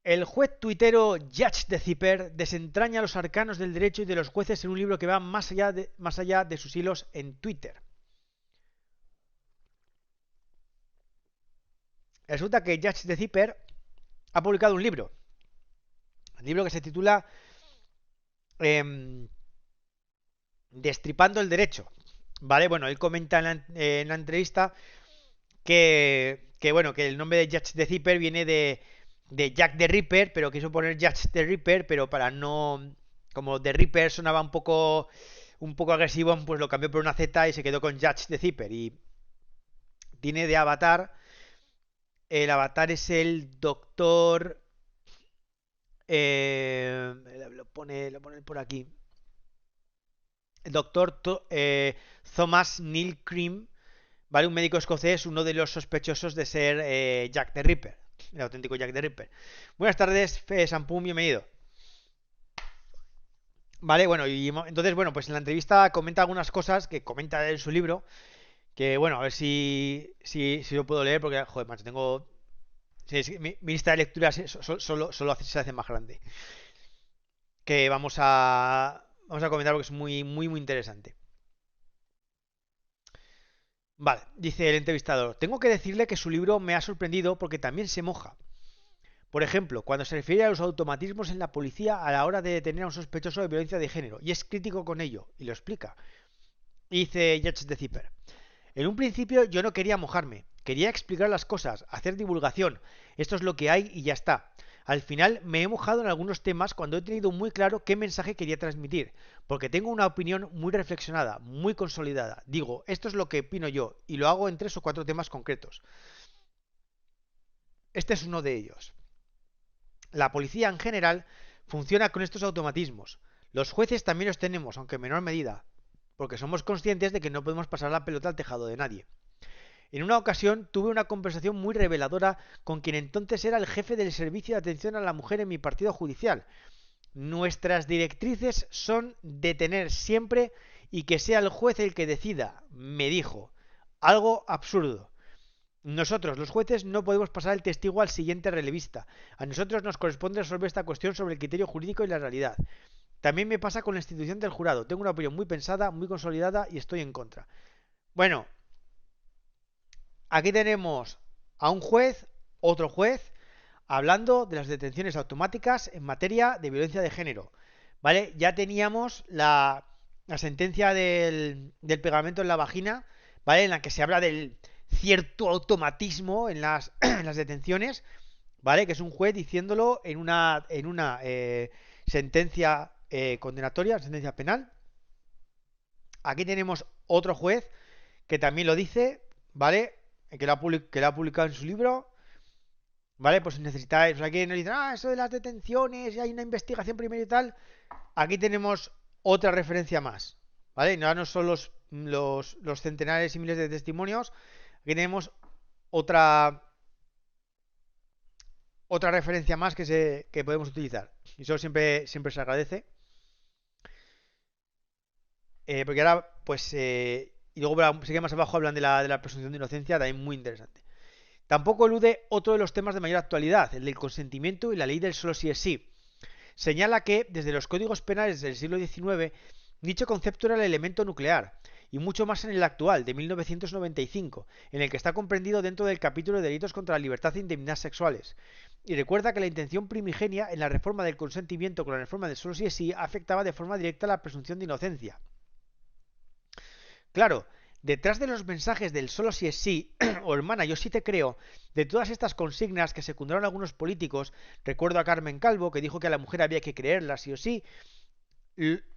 El juez tuitero Judge de Zipper desentraña los arcanos del derecho y de los jueces en un libro que va más allá de sus hilos en Twitter. Resulta que Judge de Zipper ha publicado un libro que se titula eh, Destripando el Derecho. Vale, bueno, él comenta en la entrevista bueno, que el nombre de Judge the Zipper viene de Jack the Ripper, pero quiso poner Judge the Ripper, pero para no, como The Ripper sonaba un poco agresivo, pues lo cambió por una Z y se quedó con Judge the Zipper. Y tiene de avatar, el avatar es el doctor, eh, lo pone por aquí, el doctor Thomas Neil Cream, ¿vale? Un médico escocés, uno de los sospechosos de ser Jack the Ripper, el auténtico Jack the Ripper. Buenas tardes, Sampum, bienvenido. Vale, bueno, y entonces, bueno, pues en la entrevista comenta algunas cosas que comenta en su libro, que bueno, a ver si lo puedo leer, porque, joder, macho, tengo... sí, sí, mi lista de lecturas solo se hace más grande. Que vamos a comentar porque es muy, muy, muy interesante. Vale, dice el entrevistador, tengo que decirle que su libro me ha sorprendido porque también se moja. Por ejemplo, cuando se refiere a los automatismos en la policía a la hora de detener a un sospechoso de violencia de género, y es crítico con ello, y lo explica. Y dice Judge de Zipper, en un principio yo no quería mojarme, quería explicar las cosas, hacer divulgación, esto es lo que hay y ya está. Al final me he mojado en algunos temas cuando he tenido muy claro qué mensaje quería transmitir, porque tengo una opinión muy reflexionada, muy consolidada. Digo, esto es lo que opino yo, y lo hago en 3 o 4 temas concretos. Este es uno de ellos. La policía en general funciona con estos automatismos. Los jueces también los tenemos, aunque en menor medida, porque somos conscientes de que no podemos pasar la pelota al tejado de nadie. En una ocasión tuve una conversación muy reveladora con quien entonces era el jefe del servicio de atención a la mujer en mi partido judicial. Nuestras directrices son detener siempre y que sea el juez el que decida, me dijo. Algo absurdo. Nosotros, los jueces, no podemos pasar el testigo al siguiente relevista. A nosotros nos corresponde resolver esta cuestión sobre el criterio jurídico y la realidad. También me pasa con la institución del jurado. Tengo una opinión muy pensada, muy consolidada y estoy en contra. Bueno, aquí tenemos a un juez, otro juez, hablando de las detenciones automáticas en materia de violencia de género. ¿Vale? Ya teníamos la sentencia del pegamento en la vagina, ¿vale? En la que se habla del cierto automatismo en las, en las detenciones, ¿vale? Que es un juez diciéndolo en una sentencia condenatoria, sentencia penal. Aquí tenemos otro juez que también lo dice, ¿vale? Que lo ha publicado en su libro, ¿vale? Pues necesitáis, pues aquí nos dicen, eso de las detenciones y hay una investigación primero y tal. Aquí tenemos otra referencia más, ¿vale? No son los centenares y miles de testimonios. Aquí tenemos otra otra referencia más que podemos utilizar. Y eso siempre se agradece. Porque ahora, pues, y luego sigue más abajo hablan de la presunción de inocencia, también muy interesante. Tampoco elude otro de los temas de mayor actualidad, el del consentimiento y la ley del solo sí es sí. Señala que, desde los códigos penales del siglo XIX, dicho concepto era el elemento nuclear, y mucho más en el actual, de 1995, en el que está comprendido dentro del capítulo de delitos contra la libertad e indemnidades sexuales. Y recuerda que la intención primigenia en la reforma del consentimiento con la reforma del solo sí es sí afectaba de forma directa la presunción de inocencia. Claro, detrás de los mensajes del solo si es sí, o hermana, yo sí te creo, de todas estas consignas que secundaron algunos políticos, recuerdo a Carmen Calvo que dijo que a la mujer había que creerla sí o sí,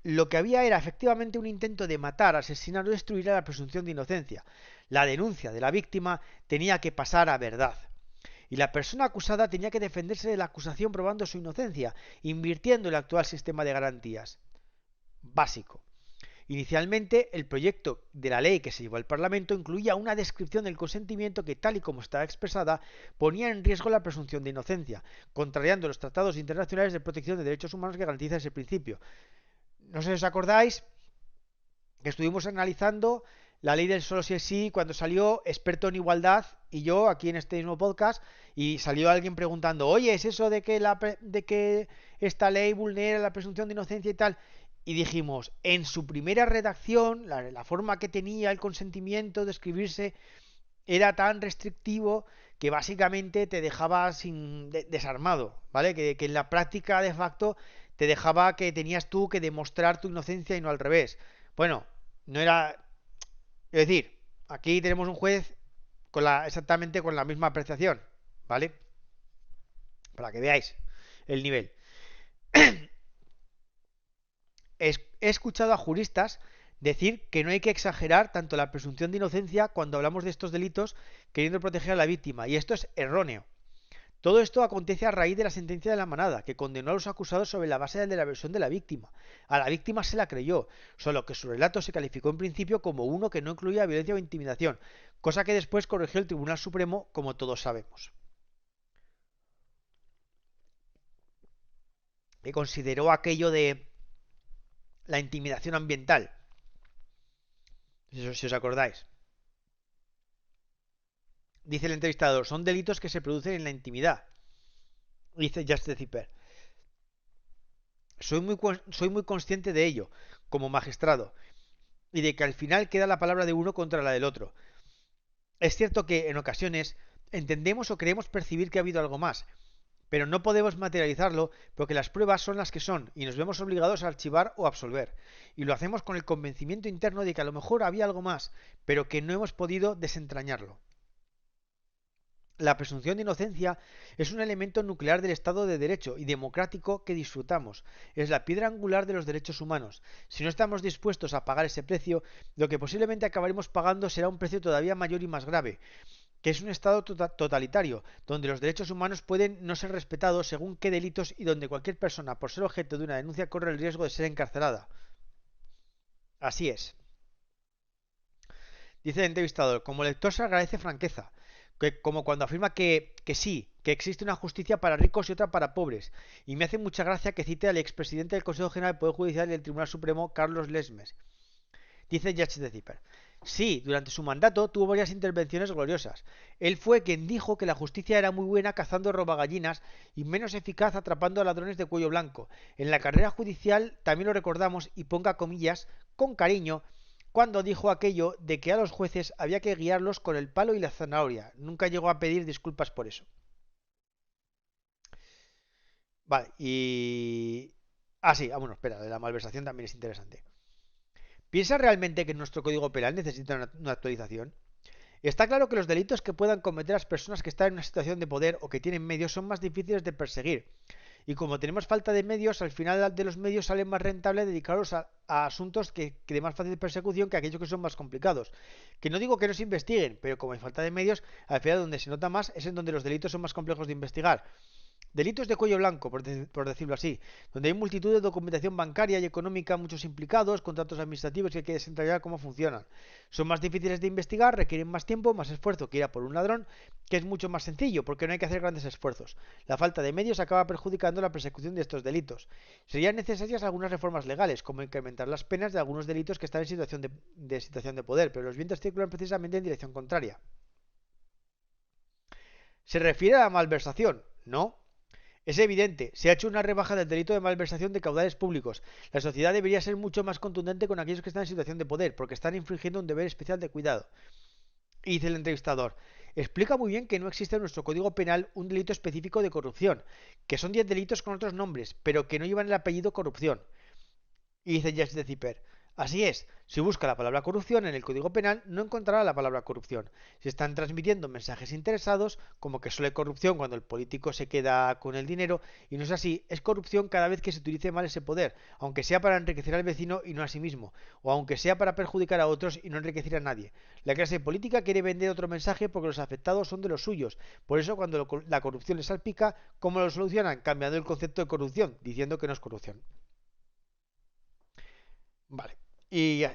lo que había era efectivamente un intento de matar, asesinar o destruir a la presunción de inocencia. La denuncia de la víctima tenía que pasar a verdad. Y la persona acusada tenía que defenderse de la acusación probando su inocencia, invirtiendo el actual sistema de garantías. Básico. Inicialmente, el proyecto de la ley que se llevó al Parlamento incluía una descripción del consentimiento que, tal y como estaba expresada, ponía en riesgo la presunción de inocencia, contrariando los tratados internacionales de protección de derechos humanos que garantizan ese principio. No sé si os acordáis que estuvimos analizando la ley del solo sí es sí, cuando salió experto en igualdad y yo aquí en este mismo podcast y salió alguien preguntando, oye, ¿es eso de que, de que esta ley vulnera la presunción de inocencia y tal? Y dijimos, en su primera redacción, la forma que tenía el consentimiento de escribirse era tan restrictivo que básicamente te dejaba sin desarmado, ¿vale? Que en la práctica de facto te dejaba que tenías tú que demostrar tu inocencia y no al revés. Bueno, no era, es decir, aquí tenemos un juez con exactamente con la misma apreciación, ¿vale? Para que veáis el nivel. He escuchado a juristas decir que no hay que exagerar tanto la presunción de inocencia cuando hablamos de estos delitos queriendo proteger a la víctima, y esto es erróneo. Todo esto acontece a raíz de la sentencia de la Manada, que condenó a los acusados sobre la base de la versión de la víctima. A la víctima se la creyó, solo que su relato se calificó en principio como uno que no incluía violencia o intimidación, cosa que después corrigió el Tribunal Supremo, como todos sabemos. Que consideró aquello de la intimidación ambiental, si os acordáis. Dice el entrevistador, son delitos que se producen en la intimidad. Dice Just Zipper. Soy muy consciente de ello, como magistrado, y de que al final queda la palabra de uno contra la del otro. Es cierto que en ocasiones entendemos o creemos percibir que ha habido algo más, pero no podemos materializarlo porque las pruebas son las que son y nos vemos obligados a archivar o absolver. Y lo hacemos con el convencimiento interno de que a lo mejor había algo más, pero que no hemos podido desentrañarlo. La presunción de inocencia es un elemento nuclear del Estado de Derecho y democrático que disfrutamos. Es la piedra angular de los derechos humanos. Si no estamos dispuestos a pagar ese precio, lo que posiblemente acabaremos pagando será un precio todavía mayor y más grave, que es un Estado totalitario, donde los derechos humanos pueden no ser respetados según qué delitos y donde cualquier persona, por ser objeto de una denuncia, corre el riesgo de ser encarcelada. Así es. Dice el entrevistador, como lector se agradece franqueza, como cuando afirma que sí, que existe una justicia para ricos y otra para pobres. Y me hace mucha gracia que cite al expresidente del Consejo General del Poder Judicial y del Tribunal Supremo, Carlos Lesmes. Dice Jacques de Zipper. Sí, durante su mandato tuvo varias intervenciones gloriosas. Él fue quien dijo que la justicia era muy buena cazando robagallinas y menos eficaz atrapando a ladrones de cuello blanco. En la carrera judicial también lo recordamos y ponga comillas, con cariño, cuando dijo aquello de que a los jueces había que guiarlos con el palo y la zanahoria. Nunca llegó a pedir disculpas por eso. Vale, y... Ah, sí, bueno, espera, de la malversación también es interesante. ¿Piensa realmente que nuestro código penal necesita una actualización? Está claro que los delitos que puedan cometer las personas que están en una situación de poder o que tienen medios son más difíciles de perseguir. Y como tenemos falta de medios, al final de los medios sale más rentable dedicarlos a asuntos que de más fácil persecución que aquellos que son más complicados. Que no digo que no se investiguen, pero como hay falta de medios, al final donde se nota más es en donde los delitos son más complejos de investigar. Delitos de cuello blanco, por decirlo así, donde hay multitud de documentación bancaria y económica, muchos implicados, contratos administrativos que hay que desentrañar cómo funcionan. Son más difíciles de investigar, requieren más tiempo, más esfuerzo que ir a por un ladrón, que es mucho más sencillo, porque no hay que hacer grandes esfuerzos. La falta de medios acaba perjudicando la persecución de estos delitos. Serían necesarias algunas reformas legales, como incrementar las penas de algunos delitos que están en situación de poder, pero los vientos circulan precisamente en dirección contraria. ¿Se refiere a la malversación? No. Es evidente, se ha hecho una rebaja del delito de malversación de caudales públicos. La sociedad debería ser mucho más contundente con aquellos que están en situación de poder, porque están infringiendo un deber especial de cuidado. Y dice el entrevistador, explica muy bien que no existe en nuestro Código Penal un delito específico de corrupción, que son 10 delitos con otros nombres, pero que no llevan el apellido corrupción. Y dice Jacques de Zipper, así es, si busca la palabra corrupción en el Código Penal no encontrará la palabra corrupción. Se están transmitiendo mensajes interesados, como que solo hay corrupción cuando el político se queda con el dinero, y no es así, es corrupción cada vez que se utilice mal ese poder, aunque sea para enriquecer al vecino y no a sí mismo, o aunque sea para perjudicar a otros y no enriquecer a nadie. La clase política quiere vender otro mensaje porque los afectados son de los suyos, por eso cuando la corrupción les salpica, ¿cómo lo solucionan? Cambiando el concepto de corrupción, diciendo que no es corrupción. Vale. Y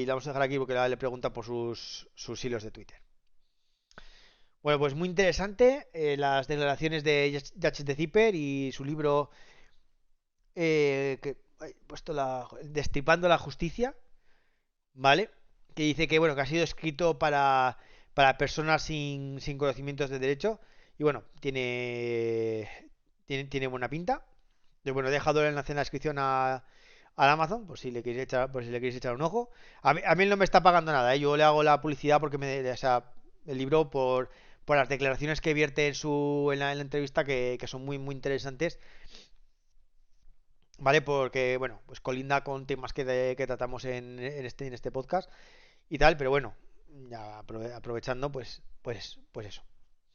la vamos a dejar aquí porque le pregunta por sus hilos de Twitter. Bueno, pues muy interesante las declaraciones de Jacques de Zipper y su libro que he puesto Destripando la Justicia, ¿vale? que dice que, bueno, que ha sido escrito para personas sin conocimientos de derecho. Y bueno, tiene buena pinta. Y bueno, he dejado el enlace en la descripción al Amazon, por si le queréis echar un ojo. A mí él no me está pagando nada, ¿eh? Yo le hago la publicidad porque o sea, el libro por las declaraciones que vierte en la entrevista que son muy, muy interesantes, ¿vale? Porque, bueno, pues colinda con temas que tratamos en este podcast y tal, pero bueno, ya aprovechando, pues eso.